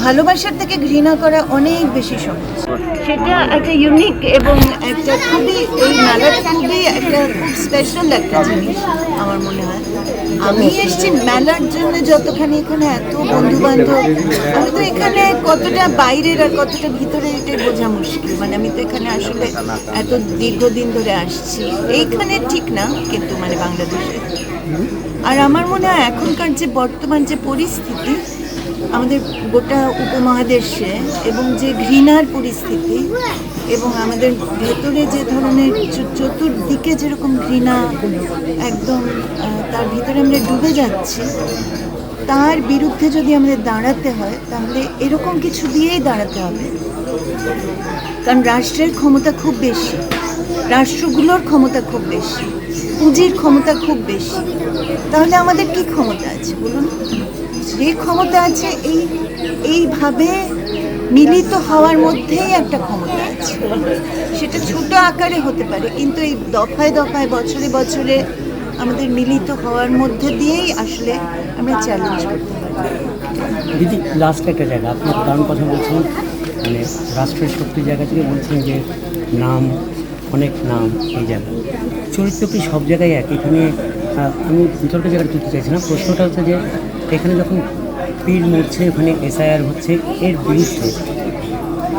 ভালোবাসার থেকে ঘৃণা করা অনেক বেশি সহজ। সেটা একটা ইউনিক এবং একটা খুবই এই মেলাটা খুবই একটা খুব স্পেশাল একটা জিনিস আমার মনে হয়। আমি এসেছি মেলার জন্য, যতখানি এখানে এত বন্ধু বান্ধব, আমি তো এখানে কতটা বাইরের আর কতটা ভিতরে এটাই বোঝা মুশকিল। মানে আমি তো এখানে আসলে এত দীর্ঘদিন ধরে আসছি, এইখানে ঠিক না কিন্তু মানে বাংলাদেশে। আর আমার মনে হয় এখনকার যে বর্তমান যে পরিস্থিতি আমাদের গোটা উপমহাদেশে, এবং যে ঘৃণার পরিস্থিতি, এবং আমাদের ভেতরে যে ধরনের চতুর্দিকে যেরকম ঘৃণা একদম তার ভিতরে আমরা ডুবে যাচ্ছি, তার বিরুদ্ধে যদি আমাদের দাঁড়াতে হয় তাহলে এরকম কিছু দিয়েই দাঁড়াতে হবে। কারণ রাষ্ট্রের ক্ষমতা খুব বেশি, রাষ্ট্রগুলোর ক্ষমতা খুব বেশি, পুঁজির ক্ষমতা খুব বেশি। তাহলে আমাদের কি ক্ষমতা আছে বলুন? যে ক্ষমতা আছে এইভাবে মিলিত হওয়ার মধ্যেই একটা ক্ষমতা আছে। সেটা ছোট আকারে হতে পারে, কিন্তু এই দফায় দফায় বছরে বছরে আমাদের মিলিত হওয়ার মধ্যে দিয়েই আসলে আমরা চ্যালেঞ্জ করতে পারি। দিদি, লাস্ট একটা জায়গা আপনি দারুণ কথা বলছেন, মানে রাষ্ট্রের শক্তির জায়গা থেকে বলছেন যে নাম, অনেক নাম এই জায়গা, চরিত্র কি সব জায়গায় এক? এখানে আমি বিতর্কের জায়গাটা তুলতে চাইছি না, প্রশ্নটা হচ্ছে যে এখানে যখন পীর মরছে, ওখানে SIR হচ্ছে, এর বিরুদ্ধে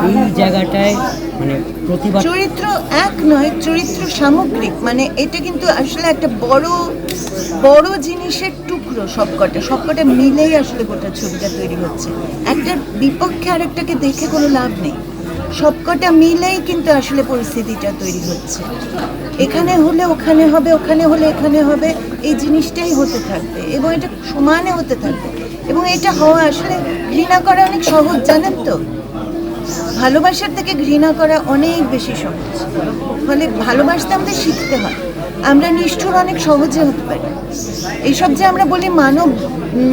এই জায়গাটায় মানে প্রতিবাদ। চরিত্র এক নয়, চরিত্র সামগ্রিক। মানে এটা কিন্তু আসলে একটা বড় জিনিসের টুকরো। সবকটা মিলেই আসলে গোটা ছবিটা তৈরি হচ্ছে। একটা বিপক্ষে আরেকটাকে দেখে কোনো লাভ নেই, সবকটা মিলেই কিন্তু আসলে পরিস্থিতিটা তৈরি হচ্ছে। এখানে হলে ওখানে হবে, ওখানে হলে এখানে হবে, এই জিনিসটাই হতে থাকবে এবং এটা সমানে হতে থাকবে। এবং এটা হওয়া আসলে ঘৃণা করা অনেক সহজ, জানেন তো? ভালোবাসার থেকে ঘৃণা করা অনেক বেশি সহজ। ফলে ভালোবাসতে আমাদের শিখতে হয়। আমরা নিষ্ঠুর অনেক সহজে হতে পারি। এইসব যে আমরা বলি মানব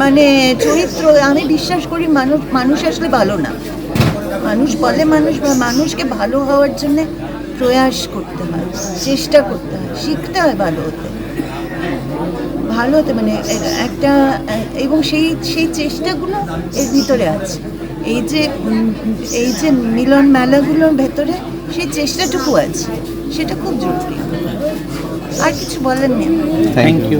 মানে চরিত্র, আমি বিশ্বাস করি মানুষ আসলে ভালো না। মানুষ বলে মানুষকে ভালো হওয়ার জন্য প্রয়াস করতে হয়, চেষ্টা করতে হয়, শিখতে হয় ভালো হতে মানে একটা। এবং সেই চেষ্টাগুলো এর ভিতরে আছে। এই যে মিলন মেলাগুলোর ভেতরে সেই চেষ্টাটুকু আছে, সেটা খুব জরুরি। আর কিছু বলেন না। Thank you.